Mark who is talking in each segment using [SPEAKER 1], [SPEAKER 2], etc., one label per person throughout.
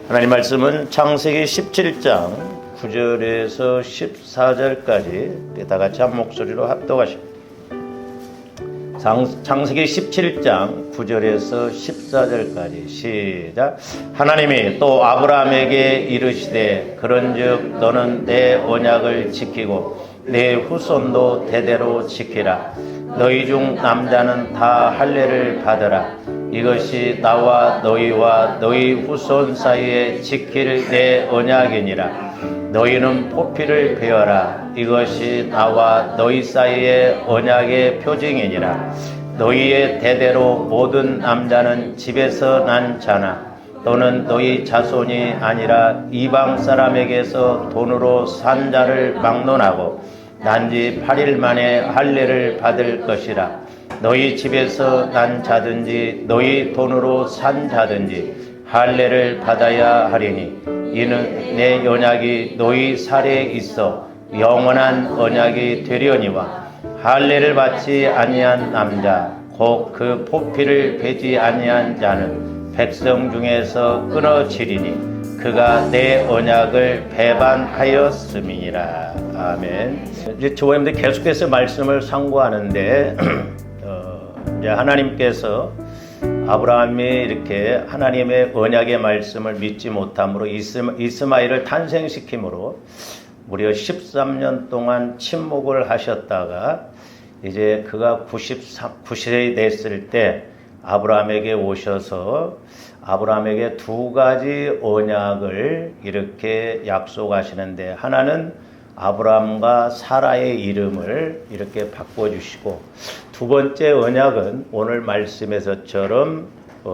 [SPEAKER 1] 하나님 말씀은 창세기 17장 9절에서 14절까지 다 같이 한 목소리로 합독하십니다. 창세기 17장 9절에서 14절까지 시작. 하나님이 또 아브라함에게 이르시되 그런즉 너는 내 언약을 지키고 내 후손도 대대로 지키라. 너희 중 남자는 다 할례를 받으라. 이것이 나와 너희와 너희 후손 사이에 지킬 내 언약이니라. 너희는 포피를 베어라. 이것이 나와 너희 사이의 언약의 표징이니라. 너희의 대대로 모든 남자는 집에서 난 자나 또는 너희 자손이 아니라 이방 사람에게서 돈으로 산 자를 막론하고 난지 8일 만에 할례를 받을 것이라. 너희 집에서 난 자든지 너희 돈으로 산 자든지 할례를 받아야 하리니 이는 내 언약이 너희 살에 있어 영원한 언약이 되려니와 할례를 받지 아니한 남자 곧 그 포피를 베지 아니한 자는 백성 중에서 끊어지리니 그가 내 언약을 배반하였음이니라. 아멘. 이제 조원님들 계속해서 말씀을 상고하는데 이제 하나님께서 아브라함이 이렇게 하나님의 언약의 말씀을 믿지 못함으로 이스마엘을 탄생시킴으로 무려 13년 동안 침묵을 하셨다가 이제 그가 90세 됐을 때 아브라함에게 오셔서 아브라함에게 두 가지 언약을 이렇게 약속하시는데, 하나는 아브라함과 사라의 이름을 이렇게 바꿔주시고, 두 번째 언약은 오늘 말씀에서처럼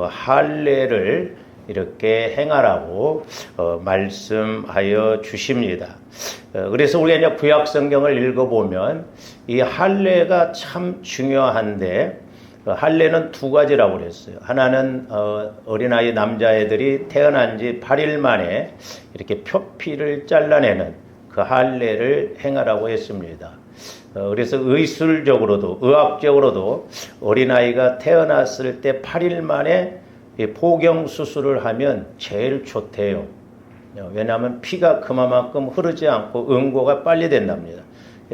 [SPEAKER 1] 할례를 이렇게 행하라고 말씀하여 주십니다. 그래서 우리가 이제 구약 성경을 읽어보면 이 할례가 참 중요한데, 할례는 두 가지라고 그랬어요. 하나는 어린아이 남자애들이 태어난 지 8일 만에 이렇게 표피를 잘라내는 그 할례를 행하라고 했습니다. 그래서 의술적으로도 의학적으로도 어린아이가 태어났을 때 8일 만에 포경 수술을 하면 제일 좋대요. 왜냐하면 피가 그만큼 흐르지 않고 응고가 빨리 된답니다.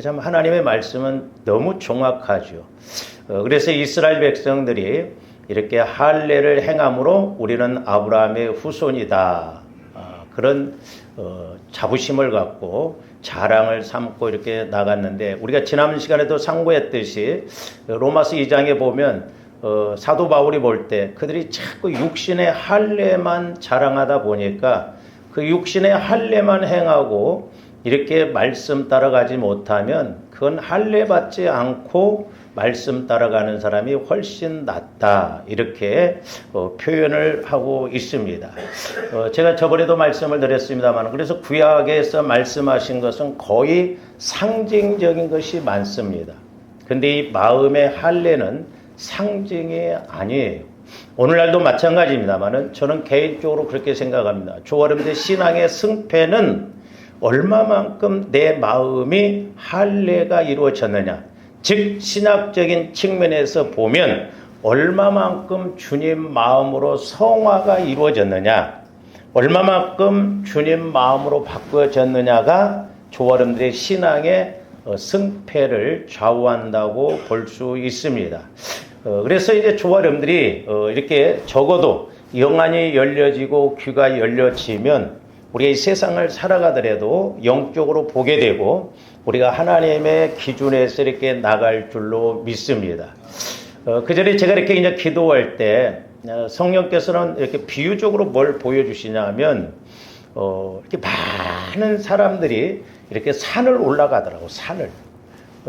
[SPEAKER 1] 참 하나님의 말씀은 너무 정확하죠. 그래서 이스라엘 백성들이 이렇게 할례를 행함으로 우리는 아브라함의 후손이다, 그런 자부심을 갖고 자랑을 삼고 이렇게 나갔는데, 우리가 지난 시간에도 상고했듯이 로마서 2장에 보면 사도 바울이 볼 때 그들이 자꾸 육신의 할례만 자랑하다 보니까 그 육신의 할례만 행하고 이렇게 말씀 따라가지 못하면 그건 할례 받지 않고 말씀 따라가는 사람이 훨씬 낫다, 이렇게 표현을 하고 있습니다. 제가 저번에도 말씀을 드렸습니다만, 그래서 구약에서 말씀하신 것은 거의 상징적인 것이 많습니다. 근데 이 마음의 할례는 상징이 아니에요. 오늘날도 마찬가지입니다만 저는 개인적으로 그렇게 생각합니다. 조아름대 신앙의 승패는 얼마만큼 내 마음이 할례가 이루어졌느냐, 즉 신학적인 측면에서 보면 얼마만큼 주님 마음으로 성화가 이루어졌느냐, 얼마만큼 주님 마음으로 바꿔졌느냐가 조아름들의 신앙의 승패를 좌우한다고 볼 수 있습니다. 그래서 이제 조아름들이 이렇게 적어도 영안이 열려지고 귀가 열려지면 우리가 이 세상을 살아가더라도 영적으로 보게 되고 우리가 하나님의 기준에서 이렇게 나갈 줄로 믿습니다. 그 전에 제가 이렇게 이제 기도할 때 성령께서는 이렇게 비유적으로 뭘 보여주시냐면, 이렇게 많은 사람들이 이렇게 산을 올라가더라고, 산을.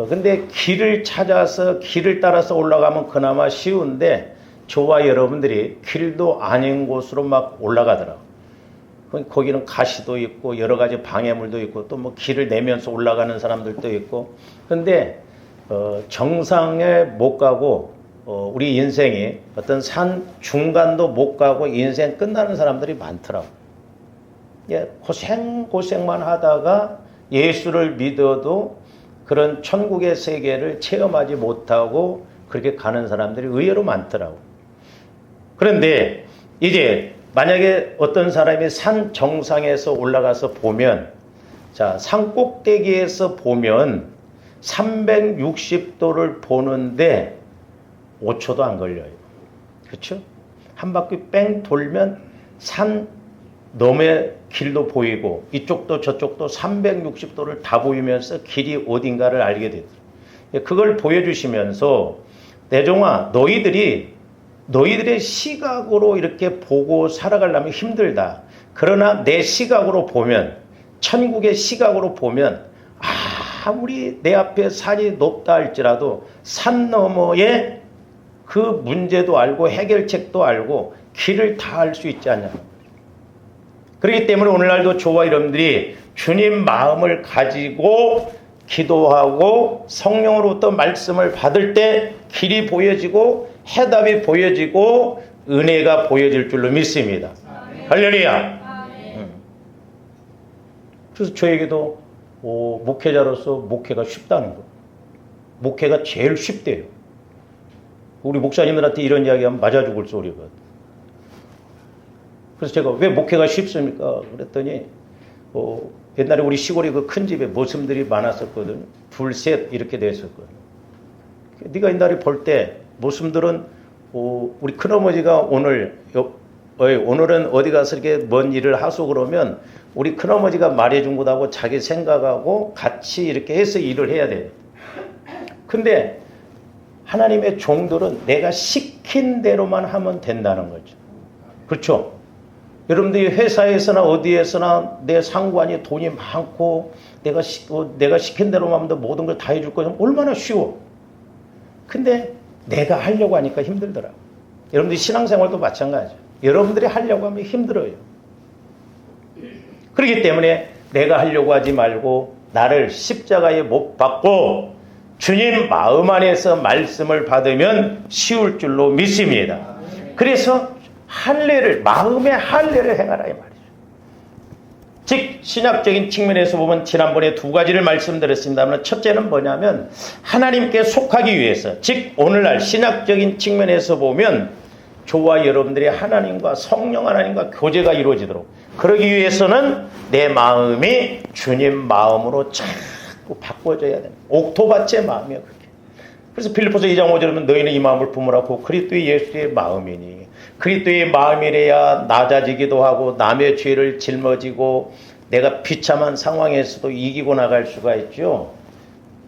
[SPEAKER 1] 근데 길을 찾아서 길을 따라서 올라가면 그나마 쉬운데, 저와 여러분들이 길도 아닌 곳으로 막 올라가더라고. 거기는 가시도 있고 여러 가지 방해물도 있고 또 뭐 길을 내면서 올라가는 사람들도 있고, 근데 정상에 못 가고 우리 인생이 어떤 산 중간도 못 가고 인생 끝나는 사람들이 많더라고. 고생만 하다가 예수를 믿어도 그런 천국의 세계를 체험하지 못하고 그렇게 가는 사람들이 의외로 많더라고. 그런데 이제 만약에 어떤 사람이 산 정상에서 올라가서 보면, 자, 산 꼭대기에서 보면 360도를 보는데 5초도 안 걸려요. 그렇죠? 한 바퀴 뺑 돌면 산 너머의 길도 보이고 이쪽도 저쪽도 360도를 다 보이면서 길이 어딘가를 알게 되더라고요. 그걸 보여주시면서 대종아, 너희들의 시각으로 이렇게 보고 살아가려면 힘들다. 그러나 내 시각으로 보면, 천국의 시각으로 보면 아무리 내 앞에 산이 높다 할지라도 산 너머에 그 문제도 알고 해결책도 알고 길을 다 알 수 있지 않냐. 그렇기 때문에 오늘날도 저와 여러분들이 주님 마음을 가지고 기도하고 성령으로부터 말씀을 받을 때 길이 보여지고 해답이 보여지고 은혜가 보여질 줄로 믿습니다. 할렐루야. 그래서 저에게도 목회자로서 목회가 쉽다는 거. 목회가 제일 쉽대요. 우리 목사님들한테 이런 이야기하면 맞아 죽을 소리거든. 그래서 제가 왜 목회가 쉽습니까? 그랬더니 옛날에 우리 시골에 그 큰 집에 모습들이 많았었거든요. 둘, 셋 이렇게 됐었거든요. 네가 옛날에 볼 때 모습들은 우리 큰어머니가 오늘은 어디 가서 이렇게 먼 일을 하소 그러면 우리 큰어머니가 말해준 것하고 자기 생각하고 같이 이렇게 해서 일을 해야 돼요. 근데 하나님의 종들은 내가 시킨 대로만 하면 된다는 거죠. 그렇죠? 여러분들이 회사에서나 어디에서나 내 상관이 돈이 많고 내가 시킨 대로만 하면 모든 걸 다 해줄 거면 얼마나 쉬워. 근데 내가 하려고 하니까 힘들더라고. 여러분들이 신앙생활도 마찬가지죠. 여러분들이 하려고 하면 힘들어요. 그렇기 때문에 내가 하려고 하지 말고 나를 십자가에 못 박고 주님 마음 안에서 말씀을 받으면 쉬울 줄로 믿습니다. 그래서 마음의 할례를 행하라 이 말이죠. 즉 신학적인 측면에서 보면 지난번에 두 가지를 말씀드렸습니다만 첫째는 뭐냐면 하나님께 속하기 위해서, 즉 오늘날 신학적인 측면에서 보면 저와 여러분들이 하나님과 성령 하나님과 교제가 이루어지도록 그러기 위해서는 내 마음이 주님 마음으로 자꾸 바꿔져야 됩니다. 옥토밭의 마음이에요. 그게. 그래서 빌립보서 2장 5절에 보면 너희는 이 마음을 품으라고 그리스도의 예수의 마음이니 그리스도의 마음이래야 낮아지기도 하고 남의 죄를 짊어지고 내가 비참한 상황에서도 이기고 나갈 수가 있죠.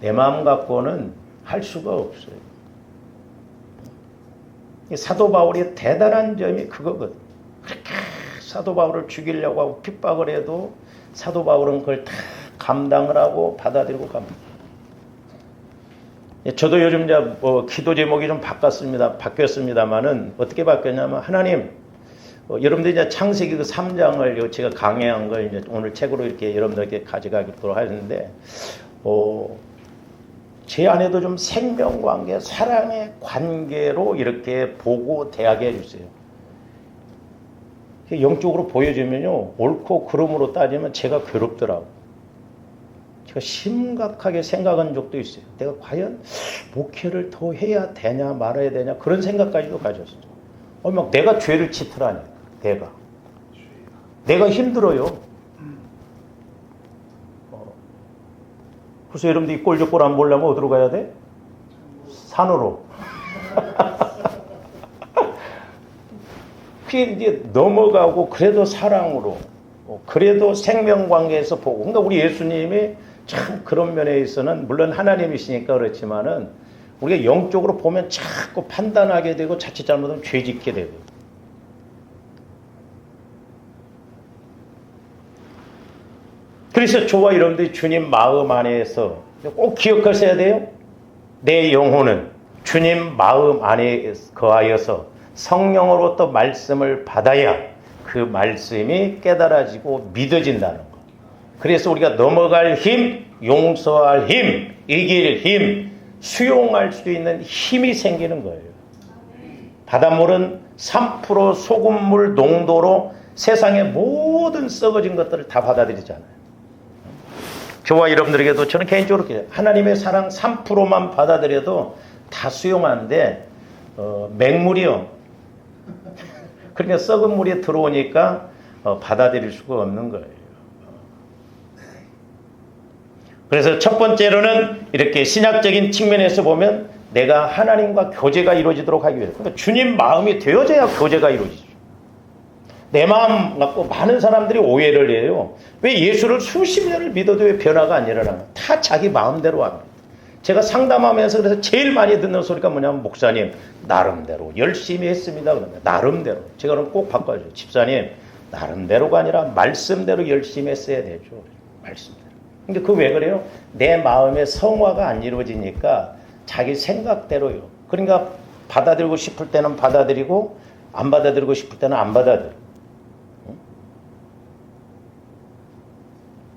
[SPEAKER 1] 내 마음 갖고는 할 수가 없어요. 사도 바울이 대단한 점이 그거거든. 그렇게 사도 바울을 죽이려고 하고 핍박을 해도 사도 바울은 그걸 다 감당을 하고 받아들이고 갑니다. 저도 요즘 기도 제목이 좀 바뀌었습니다만은 어떻게 바뀌었냐면 하나님, 여러분들이 이제 창세기 그 3장을 제가 강의한 걸 이제 오늘 책으로 이렇게 여러분들에게 가져가도록 하는데, 제 안에도 좀 생명관계, 사랑의 관계로 이렇게 보고 대하게 해주세요. 영적으로 보여주면요, 옳고 그름으로 따지면 제가 괴롭더라고. 제가 심각하게 생각한 적도 있어요. 내가 과연 목회를 더 해야 되냐 말아야 되냐 그런 생각까지도 가졌어요. 막 내가 죄를 짓으라니까. 내가 힘들어요. 그래서 여러분들 이 꼴조꼴 안 보려면 어디로 가야 돼? 산으로. 그게 이제 넘어가고 그래도 사랑으로, 그래도 생명관계에서 보고. 그러니까 우리 예수님이 참 그런 면에 있어서는 물론 하나님이시니까 그렇지만은 우리가 영적으로 보면 자꾸 판단하게 되고 자칫 잘못하면 죄 짓게 되고. 그래서 저와 여러분들이 주님 마음 안에서 꼭 기억하셔야 돼요. 내 영혼은 주님 마음 안에 거하여서 성령으로부터 말씀을 받아야 그 말씀이 깨달아지고 믿어진다는 거. 그래서 우리가 넘어갈 힘, 용서할 힘, 이길 힘, 수용할 수 있는 힘이 생기는 거예요. 바닷물은 3% 소금물 농도로 세상의 모든 썩어진 것들을 다 받아들이잖아요. 저와 여러분들에게도 저는 개인적으로 하나님의 사랑 3%만 받아들여도 다 수용하는데 맹물이요. 그러니까 썩은 물이 들어오니까 받아들일 수가 없는 거예요. 그래서 첫 번째로는 이렇게 신학적인 측면에서 보면 내가 하나님과 교제가 이루어지도록 하기 위해서, 그러니까 주님 마음이 되어져야 교제가 이루어지죠. 내 마음 갖고 많은 사람들이 오해를 해요. 왜 예수를 수십 년을 믿어도 왜 변화가 안 일어나나? 다 자기 마음대로 합니다. 제가 상담하면서 그래서 제일 많이 듣는 소리가 뭐냐면, 목사님 나름대로 열심히 했습니다. 그러면 나름대로. 제가 그럼 꼭 바꿔줘요. 집사님 나름대로가 아니라 말씀대로 열심히 했어야 되죠. 말씀대로. 근데 그 왜 그래요? 내 마음의 성화가 안 이루어지니까 자기 생각대로요. 그러니까 받아들이고 싶을 때는 받아들이고 안 받아들이고 싶을 때는 안 받아들여.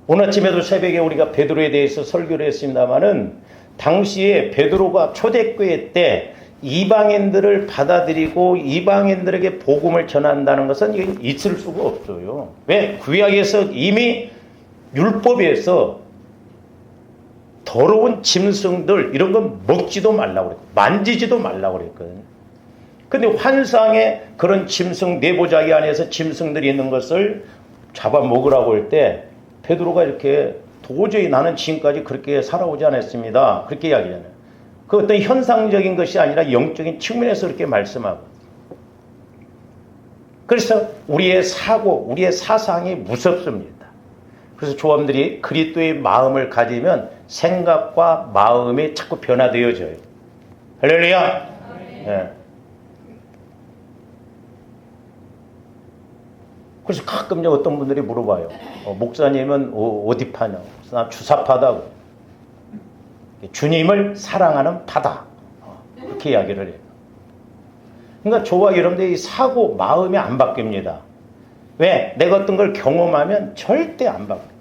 [SPEAKER 1] 오늘 아침에도 새벽에 우리가 베드로에 대해서 설교를 했습니다마는, 당시에 베드로가 초대교회 때 이방인들을 받아들이고 이방인들에게 복음을 전한다는 것은 이게 있을 수가 없어요. 왜? 구약에서 이미 율법에서 더러운 짐승들 이런 건 먹지도 말라고 그랬고 만지지도 말라고 그랬거든요. 근데 환상에 그런 짐승, 내보자기 안에서 짐승들이 있는 것을 잡아 먹으라고 할 때 베드로가 이렇게 도저히 나는 지금까지 그렇게 살아오지 않았습니다. 그렇게 이야기하잖아요. 그 어떤 현상적인 것이 아니라 영적인 측면에서 그렇게 말씀하고. 그래서 우리의 사고, 우리의 사상이 무섭습니다. 그래서 조합들이 그리스도의 마음을 가지면 생각과 마음이 자꾸 변화되어져요. 할렐루야. 네. 그래서 가끔 어떤 분들이 물어봐요. 목사님은 어디 파냐고. 나 주사파다. 주님을 사랑하는 파다. 이렇게 이야기를 해요. 그러니까 저와 여러분들이 사고, 마음이 안 바뀝니다. 왜? 내가 어떤 걸 경험하면 절대 안 바뀌어요.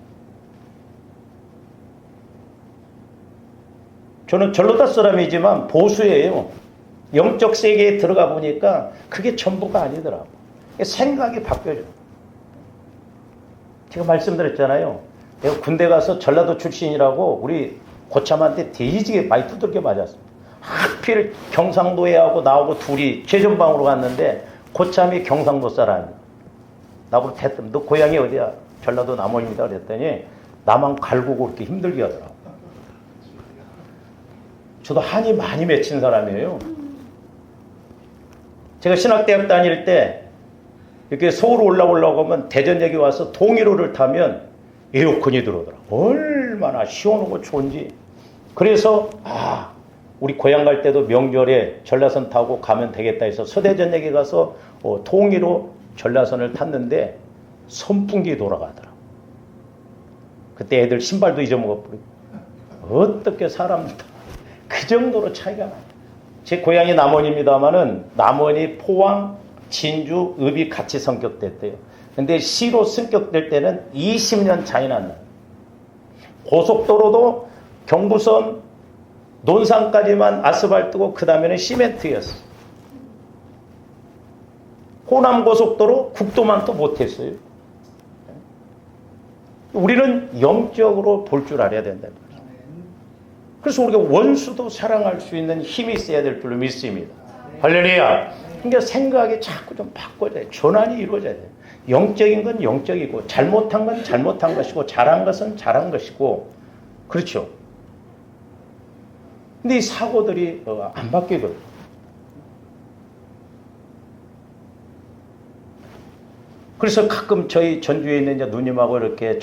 [SPEAKER 1] 저는 전라도 사람이지만 보수예요. 영적 세계에 들어가 보니까 그게 전부가 아니더라고. 생각이 바뀌어져. 제가 말씀드렸잖아요. 내가 군대 가서 전라도 출신이라고 우리 고참한테 돼지게 많이 두들겨 맞았습니다. 하필 경상도에 하고 나하고 둘이 최전방으로 갔는데 고참이 경상도 사람이야. 나보고 대뜸 너 고향이 어디야? 전라도 남원입니다. 그랬더니 나만 갈구고 그렇게 힘들게 하더라고. 저도 한이 많이 맺힌 사람이에요. 제가 신학대학 다닐 때 이렇게 서울 올라오려고 하면 대전역에 와서 동일호를 타면 에어컨이 들어오더라고. 얼마나 시원하고 좋은지. 그래서 우리 고향 갈 때도 명절에 전라선 타고 가면 되겠다 해서 서대전역에 가서 통일호 전라선을 탔는데 선풍기 돌아가더라고. 그때 애들 신발도 잊어먹어버리고. 어떻게 사람들 그 정도로 차이가 나요. 제 고향이 남원입니다마는 남원이 포항, 진주, 읍이 같이 성격됐대요. 근데 시로 성격될 때는 20년 차이 난다. 고속도로도 경부선 논산까지만 아스팔트고 그 다음에는 시멘트였어. 호남고속도로 국도만 또 못했어요. 우리는 영적으로 볼 줄 알아야 된다. 그래서 우리가 원수도 사랑할 수 있는 힘이 있어야 될 줄로 믿습니다. 할렐루야. 그러니까 생각이 자꾸 좀 바꿔야 돼. 전환이 이루어져야 돼. 영적인 건 영적이고 잘못한 건 잘못한 것이고 잘한 것은 잘한 것이고 그렇죠. 근데 이 사고들이 안 바뀌거든. 그래서 가끔 저희 전주에 있는 이제 누님하고 이렇게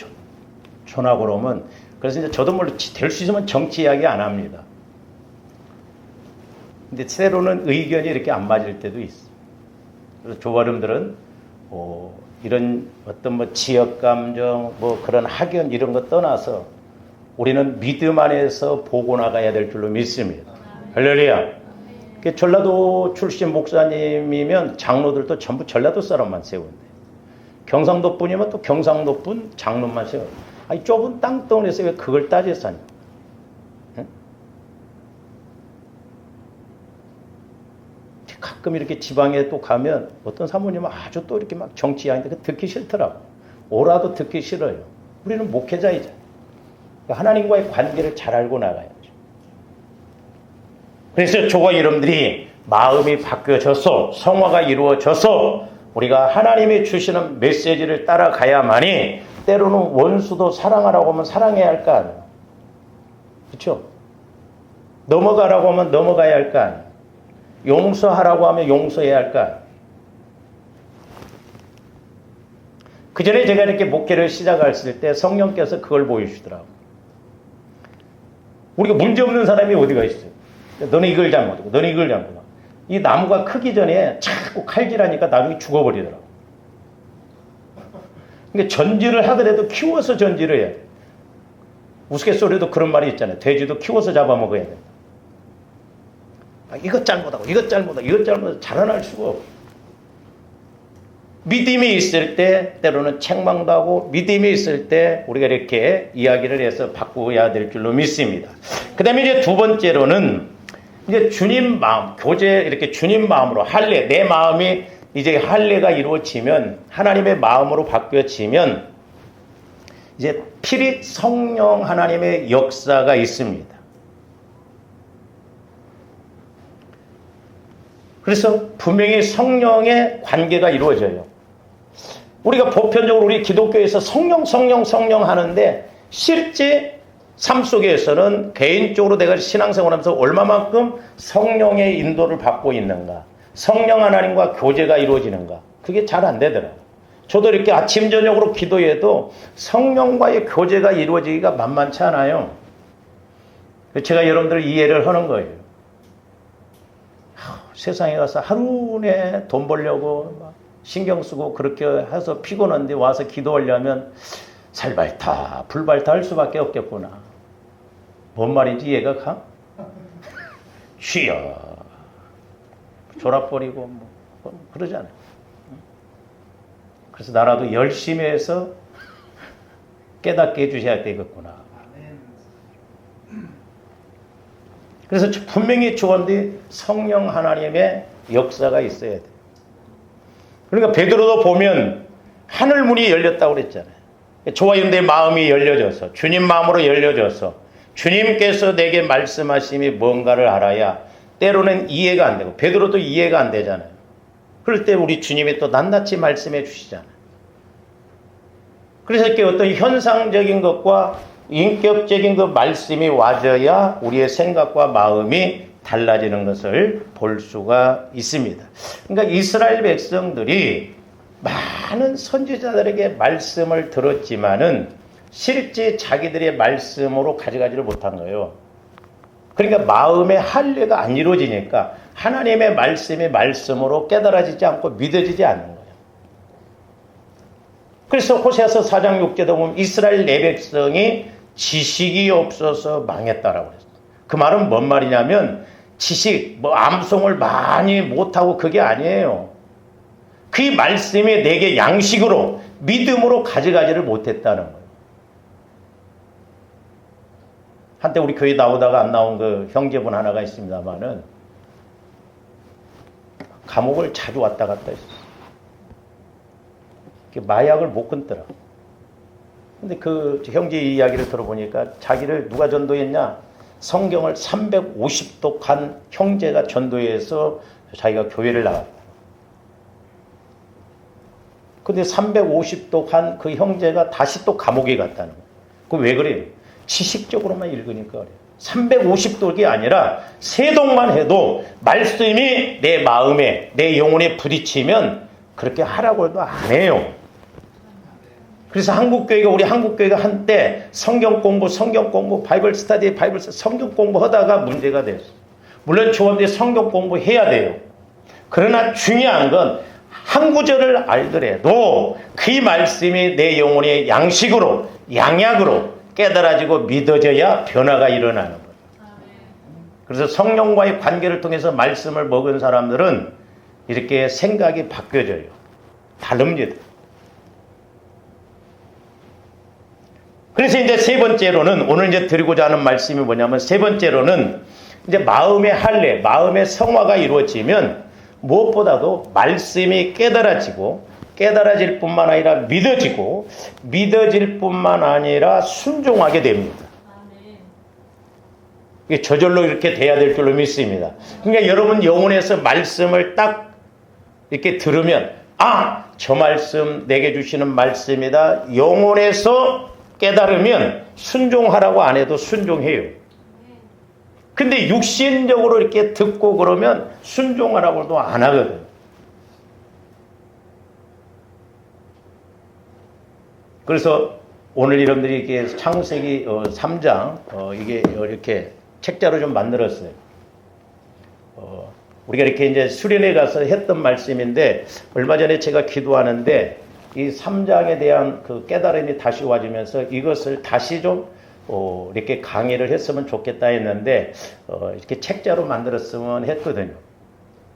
[SPEAKER 1] 전화하고 그러면 그래서 이제 저도 물론 될 수 있으면 정치 이야기 안 합니다. 근데 때로는 의견이 이렇게 안 맞을 때도 있어. 그래서 조바름들은 이런 어떤 지역 감정, 그런 학연 이런 거 떠나서 우리는 믿음 안에서 보고 나가야 될 줄로 믿습니다. 할렐루야. 전라도 출신 목사님이면 장로들도 전부 전라도 사람만 세운대. 경상도 분이면 또 경상도 분 장로만 세워. 아니 좁은 땅덩어리에서 왜 그걸 따져 사냐? 응? 가끔 이렇게 지방에 또 가면 어떤 사모님은 아주 또 이렇게 막 정치 이야기인데 듣기 싫더라고. 오라도 듣기 싫어요. 우리는 목회자이자 하나님과의 관계를 잘 알고 나가야죠. 그래서 저와 여러분들이 마음이 바뀌어져서 성화가 이루어져서 우리가 하나님이 주시는 메시지를 따라가야만이 때로는 원수도 사랑하라고 하면 사랑해야 할 거 아니에요. 그렇죠? 넘어가라고 하면 넘어가야 할 거 아니에요. 용서하라고 하면 용서해야 할 거 아니에요. 그 전에 제가 이렇게 목회를 시작했을 때 성령께서 그걸 보여주시더라고요. 우리가 문제없는 사람이 어디가 있어요? 너는 이걸 잘못하고 너는 이걸 잘못하고. 이 나무가 크기 전에 자꾸 칼질하니까 나중에 죽어버리더라고. 그러니까 전지를 하더라도 키워서 전지를 해야 돼. 우스갯소리도 그런 말이 있잖아요. 돼지도 키워서 잡아먹어야 돼. 이것 잘못하고 이것 잘못하고 이것 잘못하고 자라날 수가 없어. 믿음이 있을 때 때로는 책망도 하고 믿음이 있을 때 우리가 이렇게 이야기를 해서 바꾸어야 될 줄로 믿습니다. 그 다음에 이제 두 번째로는 이제 주님 마음, 교제 이렇게 주님 마음으로 할례, 내 마음이 이제 할례가 이루어지면 하나님의 마음으로 바뀌어지면 이제 필히 성령 하나님의 역사가 있습니다. 그래서 분명히 성령의 관계가 이루어져요. 우리가 보편적으로 우리 기독교에서 성령 하는데 실제 삶 속에서는 개인적으로 내가 신앙생활하면서 얼마만큼 성령의 인도를 받고 있는가, 성령 하나님과 교제가 이루어지는가, 그게 잘 안 되더라고요. 저도 이렇게 아침 저녁으로 기도해도 성령과의 교제가 이루어지기가 만만치 않아요. 제가 여러분들 이해를 하는 거예요. 세상에 가서 하루 내 돈 벌려고 막 신경 쓰고 그렇게 해서 피곤한데 와서 기도하려면 살발타 불발타 할 수밖에 없겠구나. 뭔 말인지 이해가 가? 쉬어 졸아버리고 뭐 그러잖아요. 그래서 나라도 열심히 해서 깨닫게 해주셔야 되겠구나. 그래서 분명히 주건데 성령 하나님의 역사가 있어야 돼. 그러니까 베드로도 보면 하늘 문이 열렸다고 그랬잖아요. 저와 여러분들의 마음이 열려져서 주님 마음으로 열려져서 주님께서 내게 말씀하심이 뭔가를 알아야 때로는 이해가 안 되고 베드로도 이해가 안 되잖아요. 그럴 때 우리 주님이 또 낱낱이 말씀해 주시잖아요. 그래서 이렇게 어떤 현상적인 것과 인격적인 그 말씀이 와져야 우리의 생각과 마음이 달라지는 것을 볼 수가 있습니다. 그러니까 이스라엘 백성들이 많은 선지자들에게 말씀을 들었지만은 실제 자기들의 말씀으로 가져가지를 못한 거예요. 그러니까 마음의 할례가 안 이루어지니까 하나님의 말씀이 말씀으로 깨달아지지 않고 믿어지지 않는 거예요. 그래서 호세아서 4장 6절에 보면 이스라엘 내 백성이 지식이 없어서 망했다라고 그랬어요. 그 말은 뭔 말이냐면 지식, 암송을 많이 못하고 그게 아니에요. 그 말씀이 내게 양식으로 믿음으로 가져가지를 못했다는 거예요. 한때 우리 교회 나오다가 안 나온 그 형제분 하나가 있습니다만은 감옥을 자주 왔다 갔다 했어요. 마약을 못 끊더라. 근데 그 형제 이야기를 들어보니까 자기를 누가 전도했냐? 성경을 350도 간 형제가 전도해서 자기가 교회를 나갔다. 근데 350도 간 그 형제가 다시 또 감옥에 갔다는 거예요. 그거 왜 그래요? 지식적으로만 읽으니까 그래요. 350독이 아니라 세독만 해도 말씀이 내 마음에, 내 영혼에 부딪히면 그렇게 하라고 해도 안 해요. 그래서 우리 한국교회가 한때 성경 공부, 바이블 스터디, 성경 공부 하다가 문제가 됐어요. 물론 저한테 성경 공부해야 돼요. 그러나 중요한 건 한 구절을 알더라도 그 말씀이 내 영혼의 양식으로, 양약으로 깨달아지고 믿어져야 변화가 일어나는 거예요. 그래서 성령과의 관계를 통해서 말씀을 먹은 사람들은 이렇게 생각이 바뀌어져요. 다릅니다. 그래서 이제 세 번째로는 오늘 이제 드리고자 하는 말씀이 뭐냐면 세 번째로는 이제 마음의 할례, 마음의 성화가 이루어지면 무엇보다도 말씀이 깨달아질 뿐만 아니라 믿어질 뿐만 아니라 순종하게 됩니다. 이게 저절로 이렇게 돼야 될 줄로 믿습니다. 그러니까 여러분 영혼에서 말씀을 딱 이렇게 들으면 저 말씀 내게 주시는 말씀이다. 영혼에서 깨달으면 순종하라고 안 해도 순종해요. 근데 육신적으로 이렇게 듣고 그러면 순종하라고도 안 하거든. 그래서 오늘 여러분들이 이렇게 창세기 3장 이게 이렇게 책자로 좀 만들었어요. 우리가 이렇게 이제 수련회 가서 했던 말씀인데 얼마 전에 제가 기도하는데 이 3장에 대한 그 깨달음이 다시 와지면서 이것을 다시 좀 이렇게 강의를 했으면 좋겠다 했는데 이렇게 책자로 만들었으면 했거든요.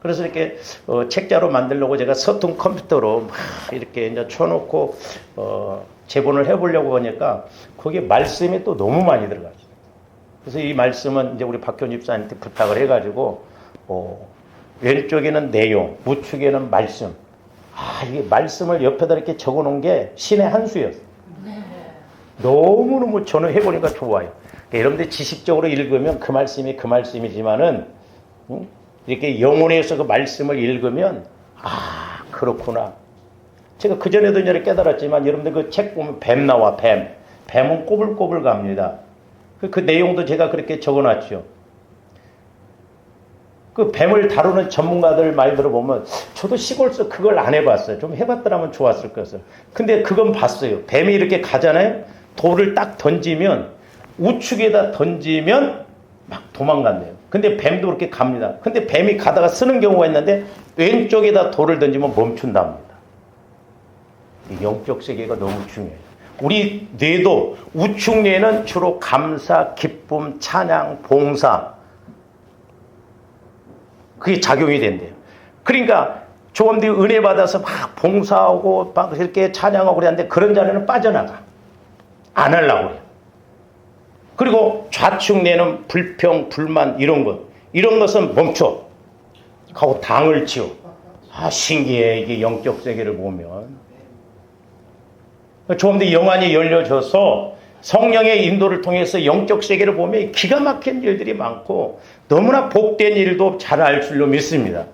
[SPEAKER 1] 그래서 이렇게 책자로 만들려고 제가 서툰 컴퓨터로 막 이렇게 이제 쳐놓고 제본을 해보려고 하니까 거기에 말씀이 또 너무 많이 들어가죠. 그래서 이 말씀은 이제 우리 박현 집사님한테 부탁을 해가지고 왼쪽에는 내용, 우측에는 말씀. 이게 말씀을 옆에다 이렇게 적어놓은 게 신의 한 수였어요. 너무너무 저는 해보니까 좋아요. 그러니까 여러분들 지식적으로 읽으면 그 말씀이 그 말씀이지만은 이렇게 영혼에서 그 말씀을 읽으면 그렇구나. 제가 그전에도 이제 깨달았지만 여러분들 그 책 보면 뱀 나와, 뱀. 뱀은 꼬불꼬불 갑니다. 그 내용도 제가 그렇게 적어놨죠. 그 뱀을 다루는 전문가들 말 들어보면 저도 시골서 그걸 안 해봤어요. 좀 해봤더라면 좋았을 것을. 근데 그건 봤어요. 뱀이 이렇게 가잖아요. 돌을 딱 던지면 우측에다 던지면 막 도망간대요. 근데 뱀도 그렇게 갑니다. 근데 뱀이 가다가 쓰는 경우가 있는데 왼쪽에다 돌을 던지면 멈춘답니다. 영적 세계가 너무 중요해요. 우리 뇌도 우측 뇌는 주로 감사, 기쁨, 찬양, 봉사 그게 작용이 된대요. 그러니까 조금들 은혜 받아서 막 봉사하고 막 이렇게 찬양하고 그랬는데 그런 자리는 빠져나가. 안 하려고 그래요. 그리고 좌측 뇌는 불평, 불만 이런 것. 이런 것은 멈춰. 하고 당을 치워. 신기해. 이게 영적 세계를 보면. 조금들 영안이 열려져서 성령의 인도를 통해서 영적 세계를 보면 기가 막힌 일들이 많고 너무나 복된 일도 잘 알 줄로 믿습니다.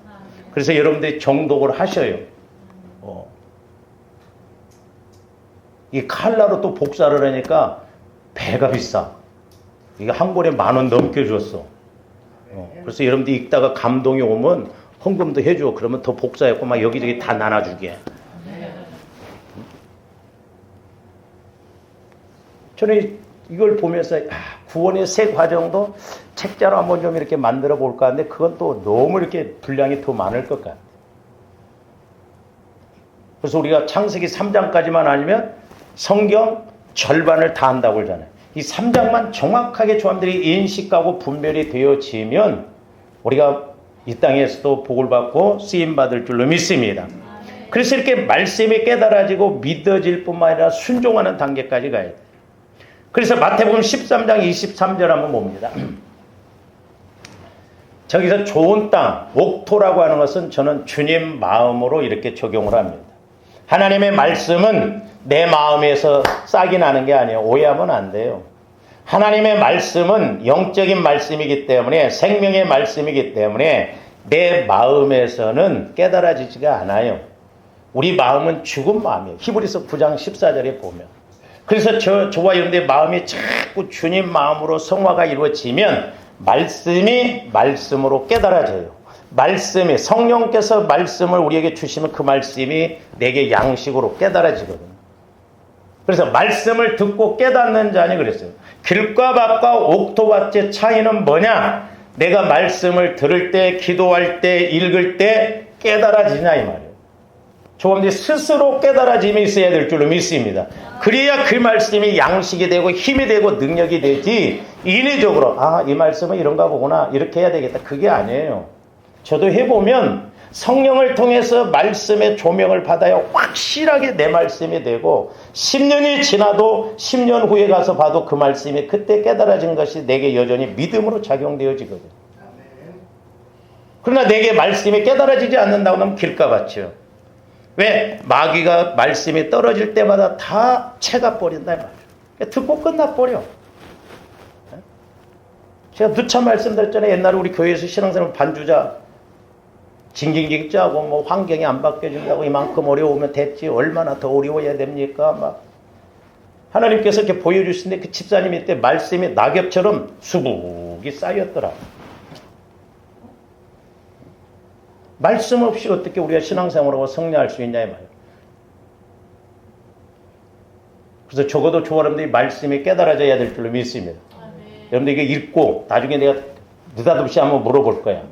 [SPEAKER 1] 그래서 여러분들이 정독을 하셔요. 이 칼라로 또 복사를 하니까 배가 비싸. 이게 한 권에 10,000원 넘게 줬어. 그래서 여러분들이 읽다가 감동이 오면 헌금도 해줘. 그러면 더 복사했고 막 여기저기 다 나눠주게. 저는 이걸 보면서 구원의 새 과정도 책자로 한번 좀 이렇게 만들어 볼까 하는데 그건 또 너무 이렇게 분량이 더 많을 것 같아요. 그래서 우리가 창세기 3장까지만 아니면 성경 절반을 다 한다고 그러잖아요. 이 3장만 정확하게 조함들이 인식하고 분별이 되어지면 우리가 이 땅에서도 복을 받고 쓰임받을 줄로 믿습니다. 그래서 이렇게 말씀이 깨달아지고 믿어질 뿐만 아니라 순종하는 단계까지 가야 돼요. 그래서 마태복음 13장 23절 한번 봅니다. 저기서 좋은 땅, 옥토라고 하는 것은 저는 주님 마음으로 이렇게 적용을 합니다. 하나님의 말씀은 내 마음에서 싹이 나는 게 아니에요. 오해하면 안 돼요. 하나님의 말씀은 영적인 말씀이기 때문에 생명의 말씀이기 때문에 내 마음에서는 깨달아지지가 않아요. 우리 마음은 죽은 마음이에요. 히브리서 9장 14절에 보면. 그래서 저와 여러분들의 마음이 자꾸 주님 마음으로 성화가 이루어지면 말씀이 말씀으로 깨달아져요. 말씀이 성령께서 말씀을 우리에게 주시면 그 말씀이 내게 양식으로 깨달아지거든요. 그래서 말씀을 듣고 깨닫는 자니 그랬어요. 길과 밭과 옥토밭의 차이는 뭐냐? 내가 말씀을 들을 때, 기도할 때, 읽을 때 깨달아지냐 이 말이에요. 조금들 스스로 깨달아짐이 있어야 될 줄로 믿습니다. 그래야 그 말씀이 양식이 되고 힘이 되고 능력이 되지 인위적으로 이 말씀은 이런가 보구나 이렇게 해야 되겠다 그게 아니에요. 저도 해보면 성령을 통해서 말씀의 조명을 받아야 확실하게 내 말씀이 되고 10년이 지나도 10년 후에 가서 봐도 그 말씀이 그때 깨달아진 것이 내게 여전히 믿음으로 작용되어지거든요. 그러나 내게 말씀이 깨달아지지 않는다고 하면 길가밭이요. 왜? 마귀가 말씀이 떨어질 때마다 다 채가 버린다 말이에요. 듣고 끝나버려. 제가 누차 말씀드렸잖아요. 옛날에 우리 교회에서 신앙생활 반주자 징징징 짜고 뭐 환경이 안 바뀌어준다고 이만큼 어려우면 됐지 얼마나 더 어려워야 됩니까? 막 하나님께서 이렇게 보여주시는데 그 집사님이 때 말씀이 낙엽처럼 수북이 쌓였더라. 말씀 없이 어떻게 우리가 신앙생활하고 성장할 수 있냐 이 말이에요. 그래서 적어도 저 여러분들이 말씀이 깨달아져야 될 줄로 믿습니다. 여러분들 이게 읽고 나중에 내가 느닷없이 한번 물어볼 거야.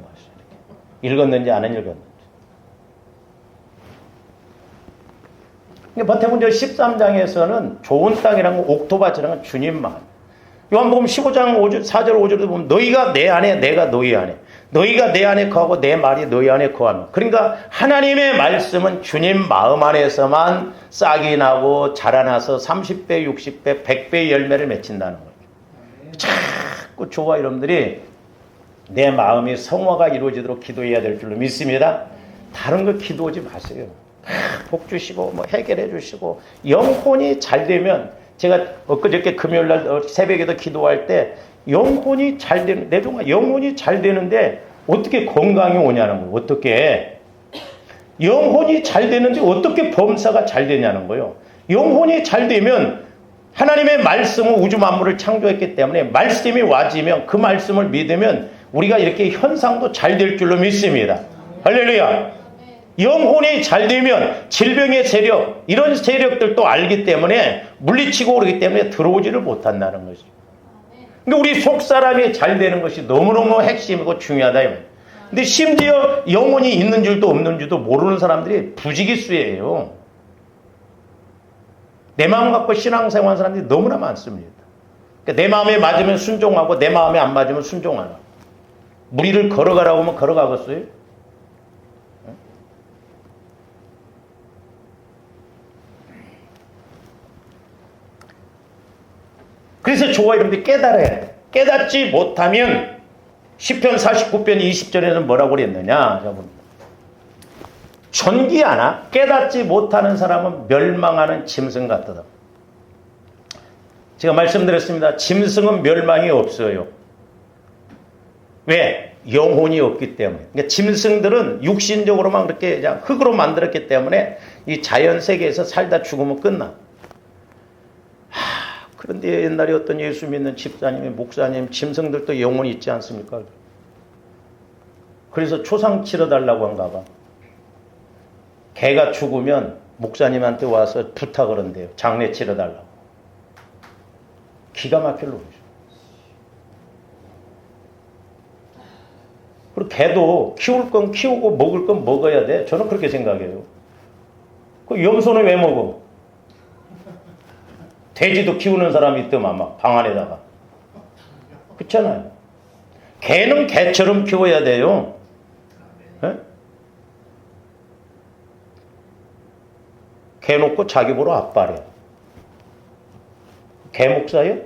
[SPEAKER 1] 읽었는지 안 읽었는지. 보태문제 13장에서는 좋은 땅이라는 건 옥토밭이라는 건 주님만. 요한복음 15장 4절 5절도 보면 너희가 내 안에 내가 너희 안에 너희가 내 안에 거하고 내 말이 너희 안에 거하며. 그러니까 하나님의 말씀은 주님 마음 안에서만 싹이 나고 자라나서 30배 60배 100배의 열매를 맺힌다는 거죠. 자꾸 저와 여러분들이 내 마음이 성화가 이루어지도록 기도해야 될 줄로 믿습니다. 다른 거 기도하지 마세요. 복 주시고 뭐 해결해 주시고 영혼이 잘 되면 제가 엊그저께 금요일날 새벽에도 기도할 때 영혼이 잘 되는 내 종아 영혼이 잘 되는데 어떻게 건강이 오냐는 거예요. 어떻게 영혼이 잘 되는데 어떻게 범사가 잘 되냐는 거예요. 영혼이 잘 되면 하나님의 말씀은 우주 만물을 창조했기 때문에 말씀이 와지면 그 말씀을 믿으면 우리가 이렇게 현상도 잘 될 줄로 믿습니다. 할렐루야. 영혼이 잘 되면 질병의 세력 이런 세력들도 알기 때문에 물리치고 그러기 때문에 들어오지를 못한다는 것이죠. 근데 우리 속사람이 잘 되는 것이 너무너무 핵심이고 중요하다. 근데 심지어 영혼이 있는 줄도 없는 줄도 모르는 사람들이 부지기수예요. 내 마음 갖고 신앙생활하는 사람들이 너무나 많습니다. 그러니까 내 마음에 맞으면 순종하고 내 마음에 안 맞으면 순종 안 하고. 무리를 걸어가라고 하면 걸어가겠어요? 그래서 저와 여러분들이 깨달아야 돼. 깨닫지 못하면 시편 49편 20절에는 뭐라고 그랬느냐? 존귀 하나 깨닫지 못하는 사람은 멸망하는 짐승 같다. 제가 말씀드렸습니다. 짐승은 멸망이 없어요. 왜? 영혼이 없기 때문에. 그러니까 짐승들은 육신적으로만 그렇게 그냥 흙으로 만들었기 때문에 이 자연 세계에서 살다 죽으면 끝나. 그런데 옛날에 어떤 예수 믿는 집사님, 목사님, 짐승들도 영혼이 있지 않습니까? 그래서 초상 치러달라고 한가 봐. 개가 죽으면 목사님한테 와서 부탁을 한대요. 장례 치러달라고. 기가 막힐 놈이죠. 그리고 개도 키울 건 키우고 먹을 건 먹어야 돼. 저는 그렇게 생각해요. 그 염소는 왜 먹어? 돼지도 키우는 사람이 있더만 막 방 안에다가. 그렇잖아요. 개는 개처럼 키워야 돼요. 네? 개 놓고 자기 보러 앞발이야. 개 목사예요?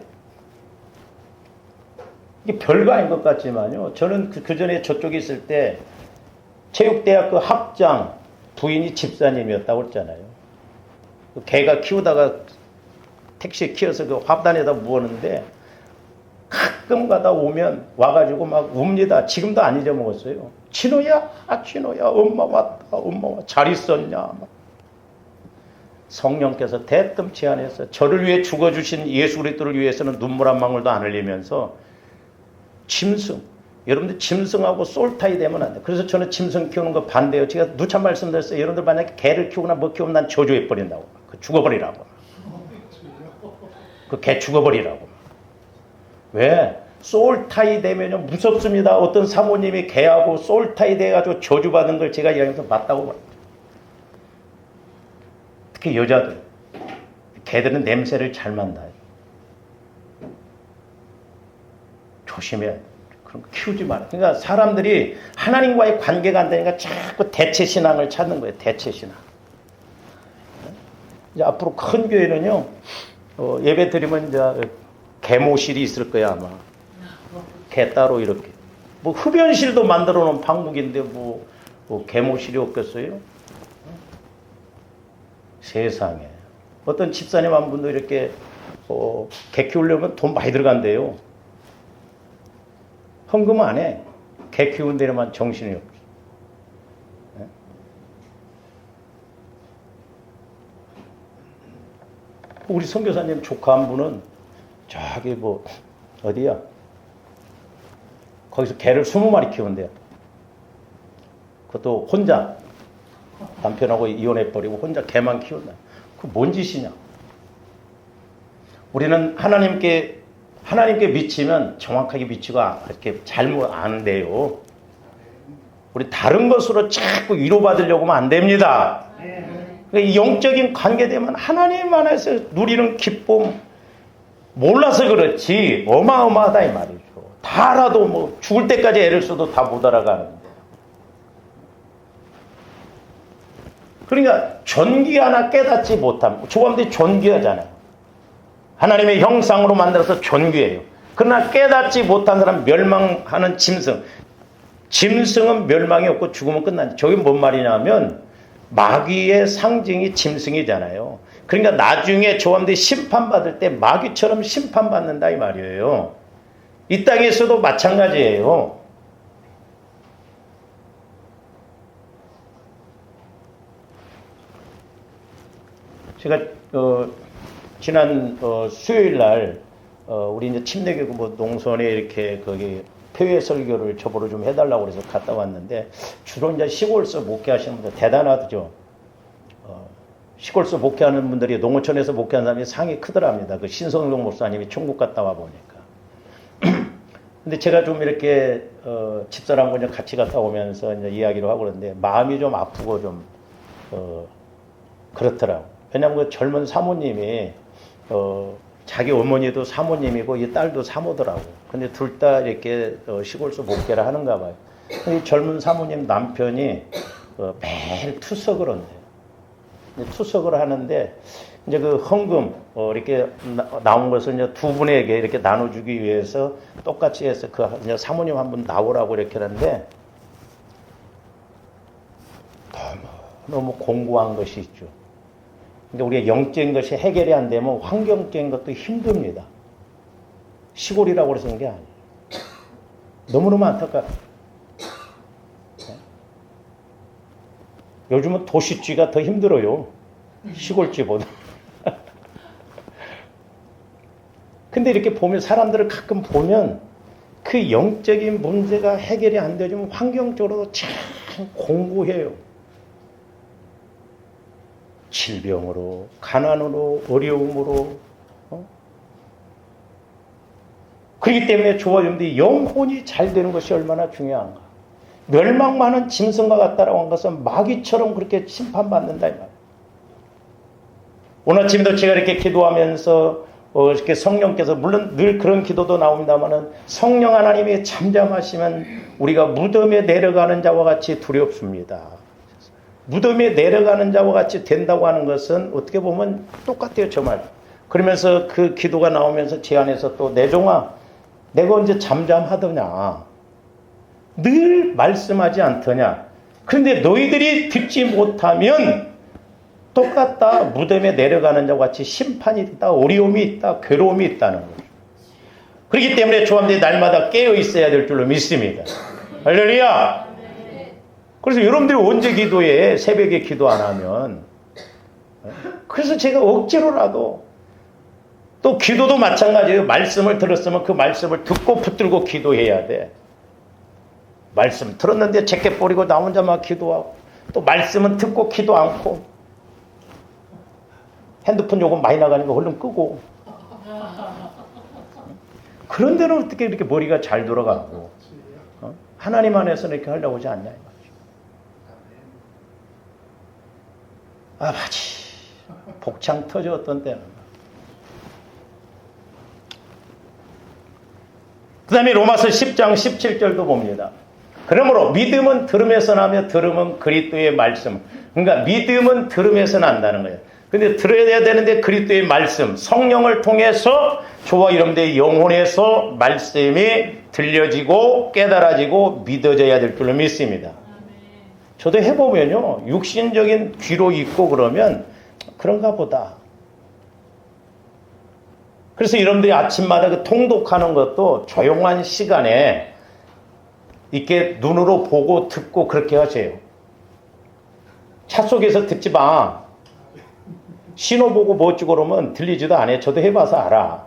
[SPEAKER 1] 이게 별거 아닌 것 같지만요. 저는 그 전에 저쪽에 있을 때 체육대학 그 학장 부인이 집사님이었다고 했잖아요. 그 개가 키우다가 택시에 키워서 그 화단에다 묵었는데 가끔 가다 오면 와가지고 막 웁니다. 지금도 안 잊어먹었어요. 진호야, 진호야, 엄마 왔다, 엄마 왔다. 잘 있었냐. 막. 성령께서 대뜸 제안해서 저를 위해 죽어주신 예수 그리스도를 위해서는 눈물 한 방울도 안 흘리면서 짐승, 여러분들 짐승하고 솔타이 되면 안 돼. 그래서 저는 짐승 키우는 거 반대예요. 제가 누차 말씀드렸어요. 여러분들 만약에 개를 키우거나 뭐 키우면 난 저주해 버린다고. 죽어버리라고. 그 개 죽어버리라고. 왜? 솔타이 되면 무섭습니다. 어떤 사모님이 개하고 솔타이 돼가지고 저주받은 걸 제가 이야기하면서 맞다고 말합니다. 특히 여자들. 개들은 냄새를 잘 맡나요. 조심해야 돼. 그런 거 키우지 마라. 그러니까 사람들이 하나님과의 관계가 안 되니까 자꾸 대체 신앙을 찾는 거예요. 대체 신앙. 이제 앞으로 큰 교회는요, 예배 드리면 이제 개모실이 있을 거야, 아마. 개 따로 이렇게. 뭐 흡연실도 만들어 놓은 방국인데 뭐 개모실이 없겠어요? 세상에. 어떤 집사님 한 분도 이렇게 개 키우려면 돈 많이 들어간대요. 헌금 안 해. 개 키우는 데만 정신이 없어. 우리 선교사님 조카 한 분은 저기 뭐 어디야? 거기서 개를 20마리 키운대요. 그것도 혼자 남편하고 이혼해버리고 혼자 개만 키운다. 그 뭔 짓이냐? 우리는 하나님께 미치면 정확하게 미치고 이렇게 잘못 안 돼요. 우리 다른 것으로 자꾸 위로받으려고 하면 안 됩니다. 그러니까 영적인 관계되면 하나님 안에서 누리는 기쁨 몰라서 그렇지 어마어마하다 이 말이죠. 다 알아도 뭐 죽을 때까지 애를 써도 다 못 알아가는데. 그러니까 존귀 하나 깨닫지 못함. 조감들이 존귀하잖아요. 하나님의 형상으로 만들어서 존귀해요. 그러나 깨닫지 못한 사람 멸망하는 짐승. 짐승은 멸망이 없고 죽으면 끝난다. 저게 뭔 말이냐면 마귀의 상징이 짐승이잖아요. 그러니까 나중에 조감들이 심판받을 때 마귀처럼 심판받는다 이 말이에요. 이 땅에서도 마찬가지예요. 제가 지난 수요일 날 우리 이제 침례교구 뭐 농선에 이렇게 거기 표회 설교를 저보러 좀 해달라고 그래서 갔다 왔는데 주로 이제 시골서 목회하시는 분들 대단하죠. 시골서 목회하는 분들이 농어촌에서 목회하는 사람이 상이 크더랍니다. 그 신성동 목사님이 천국 갔다 와 보니까. 근데 제가 좀 이렇게 집사람과 이제 같이 갔다 오면서 이제 이야기를 하고 그러는데 마음이 좀 아프고 좀 그렇더라고. 왜냐하면 그 젊은 사모님이 자기 어머니도 사모님이고 이 딸도 사모더라고. 근데 둘 다 이렇게 시골서 목회를 하는가 봐요. 이 젊은 사모님 남편이 매일 투석을 한대요. 투석을 하는데 이제 그 헌금 이렇게 나온 것을 이제 두 분에게 이렇게 나눠주기 위해서 똑같이 해서 그 이제 사모님 한 분 나오라고 이렇게 하는데 너무 공고한 것이 있죠. 근데 우리가 영적인 것이 해결이 안 되면 환경적인 것도 힘듭니다. 시골이라고 해서 그런 게 아니에요. 너무너무 안타까워요. 요즘은 도시쥐가 더 힘들어요. 시골쥐보다. 근데 이렇게 보면 사람들을 가끔 보면 그 영적인 문제가 해결이 안 되지만 환경적으로도 참 공고해요. 질병으로, 가난으로, 어려움으로. 그렇기 때문에 조화점들이 영혼이 잘 되는 것이 얼마나 중요한가. 멸망 많은 짐승과 같다라고 한 것은 마귀처럼 그렇게 심판받는다 이 말이에요. 오늘 아침에도 제가 이렇게 기도하면서 이렇게 성령께서 물론 늘 그런 기도도 나옵니다만은 성령 하나님이 잠잠하시면 우리가 무덤에 내려가는 자와 같이 두렵습니다. 무덤에 내려가는 자와 같이 된다고 하는 것은 어떻게 보면 똑같아요, 저 말. 그러면서 그 기도가 나오면서 제 안에서 또 내 종아, 내가 언제 잠잠하더냐? 늘 말씀하지 않더냐? 그런데 너희들이 듣지 못하면 똑같다. 무덤에 내려가는 자와 같이 심판이 있다, 어려움이 있다, 괴로움이 있다는 거죠. 그렇기 때문에 조합들이 날마다 깨어 있어야 될 줄로 믿습니다. 할렐루야! 그래서 여러분들이 언제 기도해? 새벽에 기도 안 하면. 그래서 제가 억지로라도 또 기도도 마찬가지예요. 말씀을 들었으면 그 말씀을 듣고 붙들고 기도해야 돼. 말씀 들었는데 제게 버리고 나 혼자 막 기도하고 또 말씀은 듣고 기도 않고 핸드폰 요금 많이 나가니까 얼른 끄고 그런 데는 어떻게 이렇게 머리가 잘 돌아가고 하나님 안에서 이렇게 하려고 하지 않냐. 아버지 복창 터져 어떤 때는. 그 다음에 로마서 10장 17절도 봅니다. 그러므로 믿음은 들음에서 나며 들음은 그리스도의 말씀. 그러니까 믿음은 들음에서 난다는 거예요. 근데 들어야 되는데 그리스도의 말씀, 성령을 통해서 저와 여러분들의 영혼에서 말씀이 들려지고 깨달아지고 믿어져야 될 줄로 믿습니다. 저도 해보면요, 육신적인 귀로 있고 그러면 그런가 보다. 그래서 여러분들이 아침마다 그 통독하는 것도 조용한 시간에 이렇게 눈으로 보고 듣고 그렇게 하세요. 차 속에서 듣지 마. 신호 보고 뭐 어쩌고 그러면 들리지도 않아요. 저도 해봐서 알아.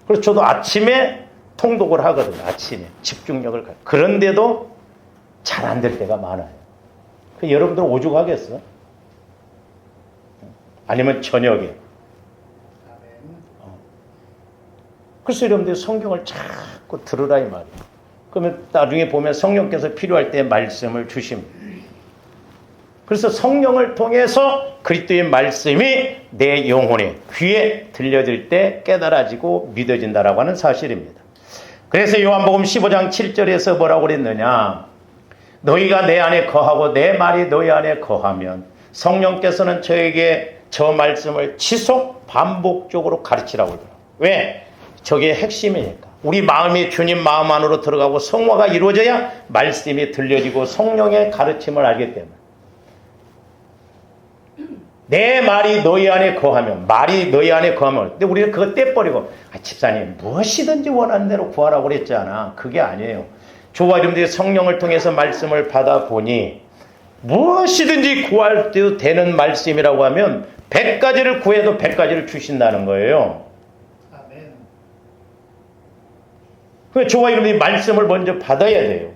[SPEAKER 1] 그래서 저도 아침에 통독을 하거든요. 아침에 집중력을 가지고. 그런데도 잘 안 될 때가 많아요. 여러분들 오죽하겠어? 아니면 저녁에. 그래서 여러분들 성경을 자꾸 들으라 이 말이에요. 그러면 나중에 보면 성령께서 필요할 때 말씀을 주십니다. 그래서 성령을 통해서 그리스도의 말씀이 내 영혼에 귀에 들려질 때 깨달아지고 믿어진다라고 하는 사실입니다. 그래서 요한복음 15장 7절에서 뭐라고 그랬느냐? 너희가 내 안에 거하고 내 말이 너희 안에 거하면 성령께서는 저에게 저 말씀을 지속 반복적으로 가르치라고 그러더라고요. 왜? 저게 핵심이니까. 우리 마음이 주님 마음 안으로 들어가고 성화가 이루어져야 말씀이 들려지고 성령의 가르침을 알기 때문에. 내 말이 너희 안에 거하면, 말이 너희 안에 거하면. 근데 우리는 그거 떼버리고, 집사님 무엇이든지 원하는 대로 구하라고 그랬잖아. 그게 아니에요. 저와 여러분들이 성령을 통해서 말씀을 받아보니 무엇이든지 구할 때도 되는 말씀이라고 하면 100가지를 구해도 100가지를 주신다는 거예요. 그래서 저와 여러분들이 말씀을 먼저 받아야 돼요.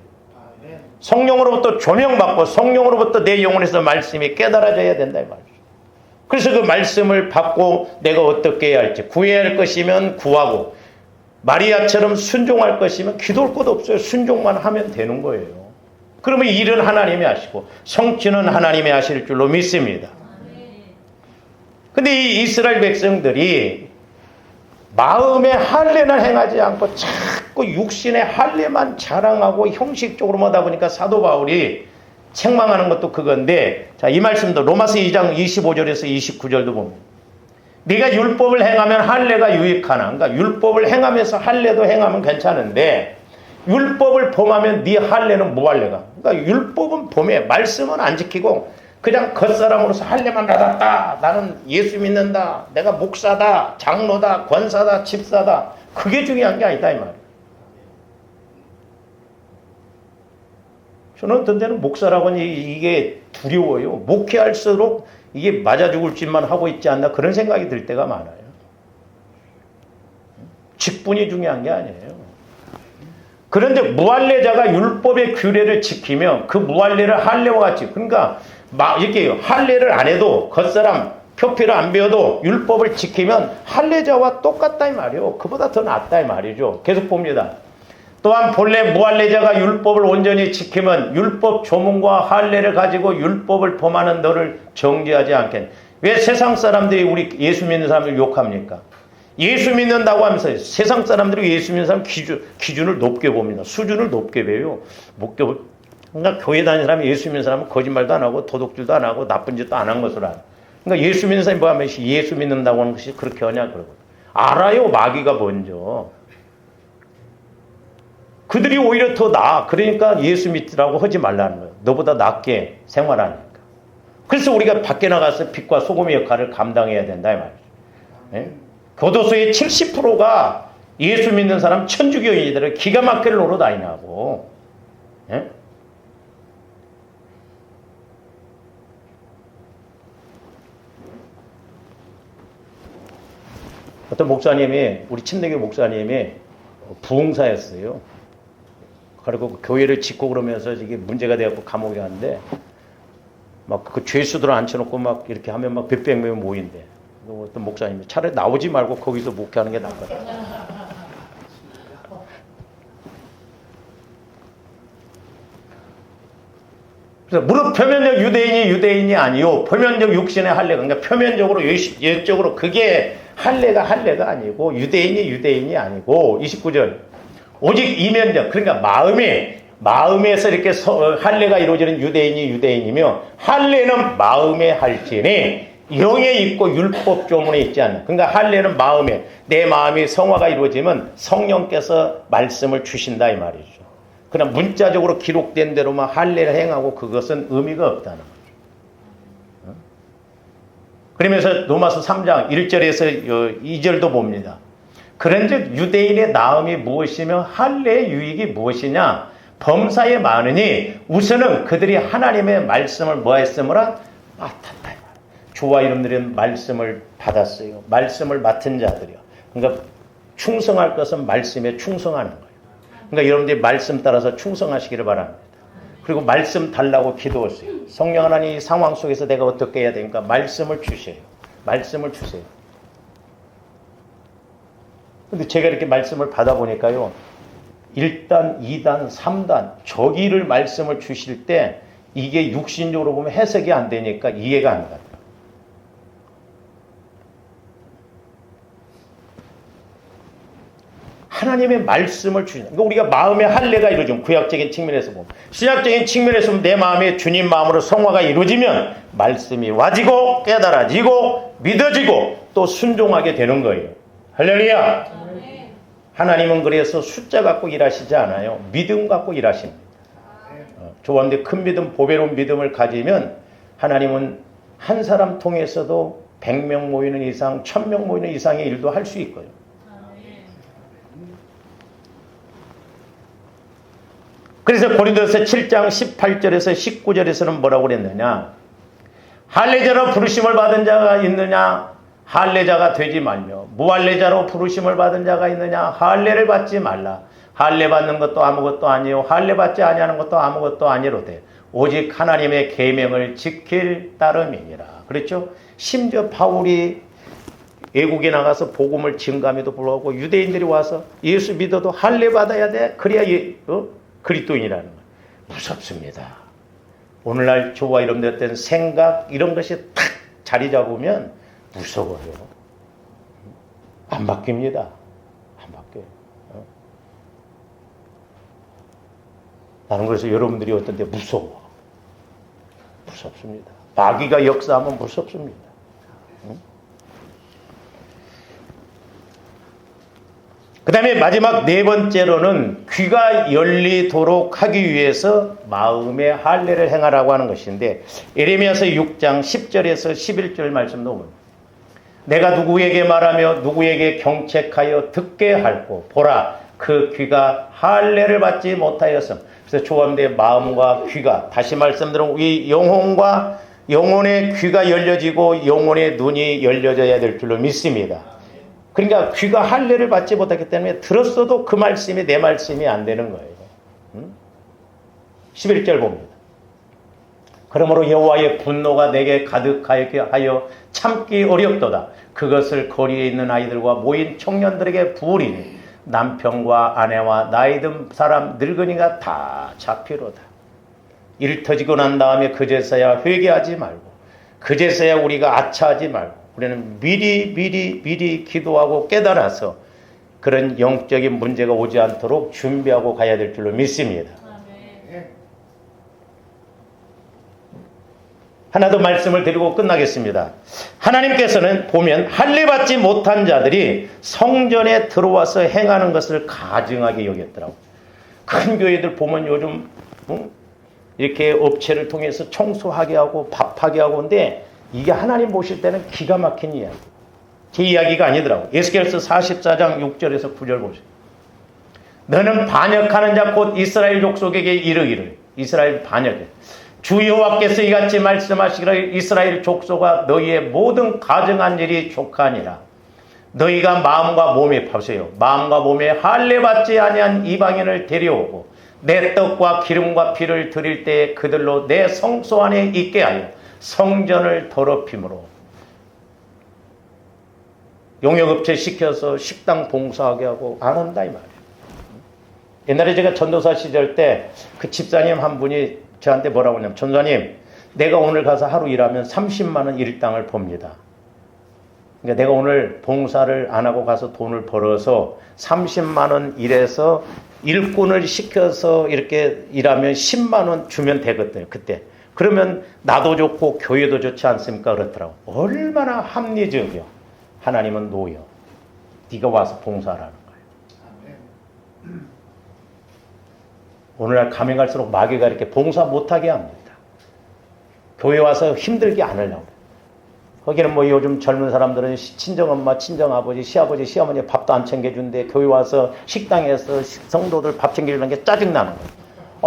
[SPEAKER 1] 성령으로부터 조명받고 성령으로부터 내 영혼에서 말씀이 깨달아져야 된다 이 말이죠. 그래서 그 말씀을 받고 내가 어떻게 해야 할지, 구해야 할 것이면 구하고 마리아처럼 순종할 것이면 기도할 것 없어요. 순종만 하면 되는 거예요. 그러면 일은 하나님이 하시고 성취는 하나님이 하실 줄로 믿습니다. 근데 이 이스라엘 백성들이 마음의 할례는 행하지 않고 자꾸 육신의 할례만 자랑하고 형식적으로 하다 보니까 사도 바울이 책망하는 것도 그건데, 자, 이 말씀도 로마서 2장 25절에서 29절도 봅니다. 네가 율법을 행하면 할례가 유익하나? 그러니까 율법을 행하면서 할례도 행하면 괜찮은데 율법을 범하면 네 할례는 뭐 할례가? 그러니까 율법은 범해, 말씀은 안 지키고 그냥 겉사람으로서 할례만 받았다. 나는 예수 믿는다. 내가 목사다, 장로다, 권사다, 집사다. 그게 중요한 게 아니다 이 말이에요. 저는 어떤 때는 목사라고는 이게 두려워요. 목회할수록 이게 맞아 죽을 짓만 하고 있지 않나 그런 생각이 들 때가 많아요. 직분이 중요한 게 아니에요. 그런데 무할례자가 율법의 규례를 지키면 그 무할례를 할례와 같이, 그러니까 이렇게 할례를 안 해도 겉사람 표피를 안 배워도 율법을 지키면 할례자와 똑같다 이 말이에요. 그보다 더 낫다 이 말이죠. 계속 봅니다. 또한 본래 무할례자가 율법을 온전히 지키면 율법 조문과 할례를 가지고 율법을 범하는 너를 정죄하지 않겠니? 왜 세상 사람들이 우리 예수 믿는 사람을 욕합니까? 예수 믿는다고 하면서 세상 사람들이 예수 믿는 사람 기준을 높게 봅니다. 수준을 높게 배워요. 그러니까 교회 다니는 사람이 예수 믿는 사람은 거짓말도 안 하고 도둑질도 안 하고 나쁜 짓도 안 한 것으로 알아요. 그러니까 예수 믿는 사람이 뭐 하면 예수 믿는다고 하는 것이 그렇게 하냐 그러고. 알아요. 마귀가 먼저. 그들이 오히려 더 나아. 그러니까 예수 믿으라고 하지 말라는 거예요. 너보다 낫게 생활하니까. 그래서 우리가 밖에 나가서 빛과 소금의 역할을 감당해야 된다 이 말이죠. 네? 교도소의 70%가 예수 믿는 사람 천주교인들을 기가 막히게 놀아다니냐고. 네? 어떤 목사님이, 우리 침례교 목사님이 부흥사였어요. 그리고 그 교회를 짓고 그러면서 이게 문제가 돼갖고 감옥에 갔는데, 막 그 죄수들을 앉혀놓고 막 이렇게 하면 막 몇백 명이 모인대. 어떤 목사님이 차라리 나오지 말고 거기서 목회하는 게 낫거든. 그래서 무릇 표면적 유대인이 아니요. 표면적 육신의 할례. 그러니까 표면적으로, 외적으로 그게 할례가 아니고 유대인이 아니고 29절. 오직 이면적, 그러니까 마음에서 이렇게 할례가 이루어지는 유대인이며 할례는 마음에 할지니 영에 있고 율법 조문에 있지 않나. 그러니까 할례는 마음에, 내 마음이 성화가 이루어지면 성령께서 말씀을 주신다 이 말이죠. 그냥 문자적으로 기록된 대로만 할례를 행하고 그것은 의미가 없다는 거죠. 그러면서 로마서 3장 1절에서 2절도 봅니다. 그런즉 유대인의 나음이 무엇이며 할례의 유익이 무엇이냐? 범사에 많으니 우선은 그들이 하나님의 말씀을 뭐했으므라? 맡았다. 주와 이름들은 말씀을 받았어요. 말씀을 맡은 자들이요. 그러니까 충성할 것은 말씀에 충성하는 거예요. 그러니까 여러분들이 말씀 따라서 충성하시기를 바랍니다. 그리고 말씀 달라고 기도하세요. 성령 하나님 이 상황 속에서 내가 어떻게 해야 되니까 말씀을 주세요. 말씀을 주세요. 근데 제가 이렇게 말씀을 받아보니까요. 1단, 2단, 3단 저기를 말씀을 주실 때 이게 육신적으로 보면 해석이 안 되니까 이해가 안 가요. 하나님의 말씀을 주시는, 그러니까 우리가 마음의 할례가 이루어지면 구약적인 측면에서 보면, 신약적인 측면에서 보면 내 마음에 주님 마음으로 성화가 이루어지면 말씀이 와지고 깨달아지고 믿어지고 또 순종하게 되는 거예요. 할렐루야. 하나님은 그래서 숫자 갖고 일하시지 않아요. 믿음 갖고 일하십니다. 좋은데 큰 믿음, 보배로운 믿음을 가지면 하나님은 한 사람 통해서도 100명 모이는 이상, 1000명 모이는 이상의 일도 할 수 있고요. 그래서 고린도서 7장 18절에서 19절에서는 뭐라고 그랬느냐? 할례자로 부르심을 받은 자가 있느냐? 할례자가 되지 말며 무할례자로 부르심을 받은 자가 있느냐? 할례를 받지 말라. 할례 받는 것도 아무것도 아니요 할례 받지 아니하는 것도 아무것도 아니로되 오직 하나님의 계명을 지킬 따름이니라. 그렇죠? 심지어 바울이 외국에 나가서 복음을 증가함에도 불구하고 유대인들이 와서 예수 믿어도 할례 받아야 돼. 그래야 그리스도인이라는 거예요. 무섭습니다. 오늘날 저와 여러분들 어떤 생각 이런 것이 탁 자리 잡으면 무서워요. 안 바뀝니다. 안 바뀌어요. 나는 그래서 여러분들이 어떤 데 무서워. 무섭습니다. 마귀가 역사하면 무섭습니다. 그 다음에 마지막 네 번째로는 귀가 열리도록 하기 위해서 마음의 할례를 행하라고 하는 것인데 예레미야서 6장 10절에서 11절 말씀도 봅니다. 내가 누구에게 말하며 누구에게 경책하여 듣게 할고 보라 그 귀가 할례를 받지 못하였음. 그래서 조감대 마음과 귀가 다시 말씀드린 우리 영혼과 영혼의 귀가 열려지고 영혼의 눈이 열려져야 될 줄로 믿습니다. 그러니까 귀가 할례를 받지 못했기 때문에 들었어도 그 말씀이 내 말씀이 안 되는 거예요. 11절 봅니다. 그러므로 여호와의 분노가 내게 가득하여 참기 어렵도다. 그것을 거리에 있는 아이들과 모인 청년들에게 부으리니 남편과 아내와 나이 든 사람 늙은이가 다 잡히로다. 일 터지고 난 다음에 그제서야 회개하지 말고 그제서야 우리가 아차하지 말고 우리는 미리 기도하고 깨달아서 그런 영적인 문제가 오지 않도록 준비하고 가야 될 줄로 믿습니다. 하나 더 말씀을 드리고 끝나겠습니다. 하나님께서는 보면 할례 받지 못한 자들이 성전에 들어와서 행하는 것을 가증하게 여겼더라고요. 큰 교회들 보면 요즘 이렇게 업체를 통해서 청소하게 하고 밥하게 하고 근데 이게 하나님 보실 때는 기가 막힌 이야기. 제 이야기가 아니더라고요. 에스겔서 44장 6절에서 9절 보세요. 너는 반역하는 자 곧 이스라엘 족속에게 이르기를 이스라엘 반역에 주 여호와께서 이같이 말씀하시기를 이스라엘 족속아 너희의 모든 가증한 일이 족하니라. 너희가 마음과 몸에 보세요. 마음과 몸에 할례 받지 아니한 이방인을 데려오고 내 떡과 기름과 피를 드릴 때에 그들로 내 성소 안에 있게 하여 성전을 더럽힘으로 용역업체 시켜서 식당 봉사하게 하고 안 한다 이 말이에요. 옛날에 제가 전도사 시절 때 그 집사님 한 분이 저한테 뭐라고 하냐면 전도사님 내가 오늘 가서 하루 일하면 30만 원 일당을 법니다. 그러니까 내가 오늘 봉사를 안 하고 가서 돈을 벌어서 30만 원 일해서 일꾼을 시켜서 이렇게 일하면 10만 원 주면 되거든요. 그때. 그러면 나도 좋고 교회도 좋지 않습니까? 그렇더라고. 얼마나 합리적이요. 하나님은 노여. 네가 와서 봉사하라는 거예요. 오늘날 가면 갈수록 마귀가 이렇게 봉사 못하게 합니다. 교회 와서 힘들게 안 하려고. 거기는 뭐 요즘 젊은 사람들은 친정엄마, 친정아버지, 시아버지, 시어머니 밥도 안 챙겨준대. 교회 와서 식당에서 성도들 밥 챙겨주는 게 짜증나는 거예요.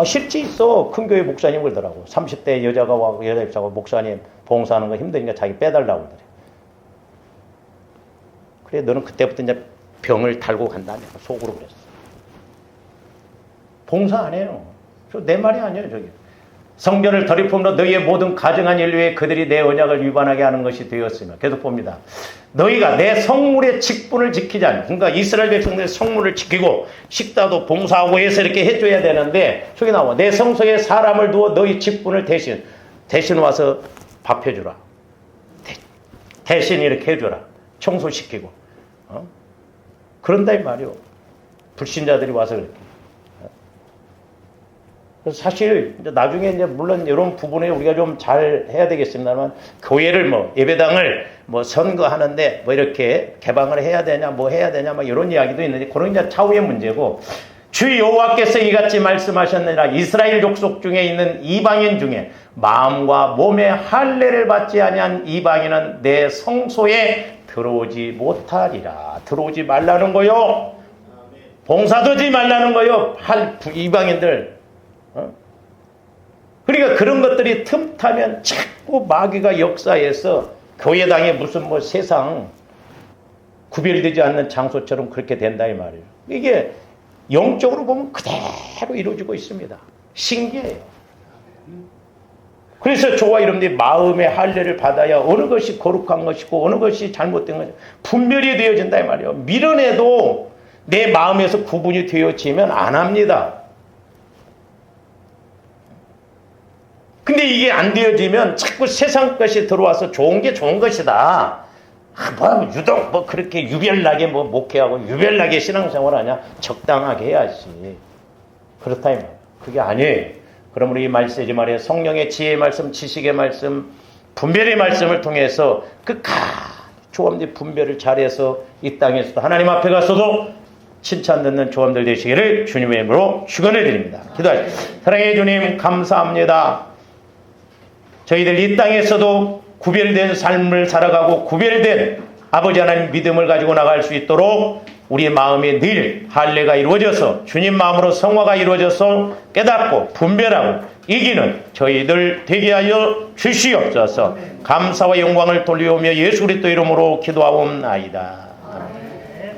[SPEAKER 1] 실제 있어. 큰 교회 목사님 그러더라고. 30대 여자가 와고 여자 입사하고 목사님 봉사하는 거 힘드니까 자기 빼달라고 그러더래. 그래 너는 그때부터 이제 병을 달고 간다며 속으로 그랬어. 봉사 안 해요. 내 말이 아니에요 저기. 성전을 더럽힘으로 너희의 모든 가증한 인류에 그들이 내 언약을 위반하게 하는 것이 되었으며 계속 봅니다. 너희가 내 성물의 직분을 지키지 않는 그러니까 이스라엘 백성들의 성물을 지키고 식사도 봉사하고 해서 이렇게 해줘야 되는데 저기 나와 내 성소에 사람을 두어 너희 직분을 대신 와서 밥 해주라. 대신 이렇게 해줘라. 청소시키고 그런다 이 말이요. 불신자들이 와서 그렇게. 그래서 사실 이제 나중에 이제 물론 이런 부분에 우리가 좀 잘 해야 되겠습니다만 교회를 뭐 예배당을 뭐 선거하는데 뭐 이렇게 개방을 해야 되냐 뭐 해야 되냐 막 이런 이야기도 있는데 그런 이제 차후의 문제고 주 여호와께서 이같이 말씀하셨느니라 이스라엘 족속 중에 있는 이방인 중에 마음과 몸의 할례를 받지 아니한 이방인은 내 성소에 들어오지 못하리라. 들어오지 말라는 거요. 봉사도 하지 말라는 거요. 이방인들. 그러니까 그런 것들이 틈타면 자꾸 마귀가 역사해서 교회당에 무슨 뭐 세상 구별되지 않는 장소처럼 그렇게 된다 이 말이에요. 이게 영적으로 보면 그대로 이루어지고 있습니다. 신기해요. 그래서 저와 여러분들이 마음의 할례를 받아야 어느 것이 거룩한 것이고 어느 것이 잘못된 것이 분별이 되어진다 이 말이에요. 미련해도 내 마음에서 구분이 되어지면 안 합니다. 근데 이게 안 되어지면 자꾸 세상 것이 들어와서 좋은 게 좋은 것이다. 뭐 유독 뭐 그렇게 유별나게 뭐 목회하고 유별나게 신앙생활 하냐? 적당하게 해야지. 그렇다 이 말이야. 그게 아니에요. 그러므로 이 말세지 말이에요. 성령의 지혜의 말씀, 지식의 말씀, 분별의 말씀을 통해서 조합들 분별을 잘해서 이 땅에서도 하나님 앞에 가서도 칭찬 듣는 조합들 되시기를 주님의 이름으로 축원을 드립니다. 기도하십시오. 사랑의 주님 감사합니다. 저희들 이 땅에서도 구별된 삶을 살아가고 구별된 아버지 하나님 믿음을 가지고 나갈 수 있도록 우리의 마음에 늘 할례가 이루어져서 주님 마음으로 성화가 이루어져서 깨닫고 분별하고 이기는 저희들 되게 하여 주시옵소서. 감사와 영광을 돌리오며 예수 그리스도 이름으로 기도하옵나이다.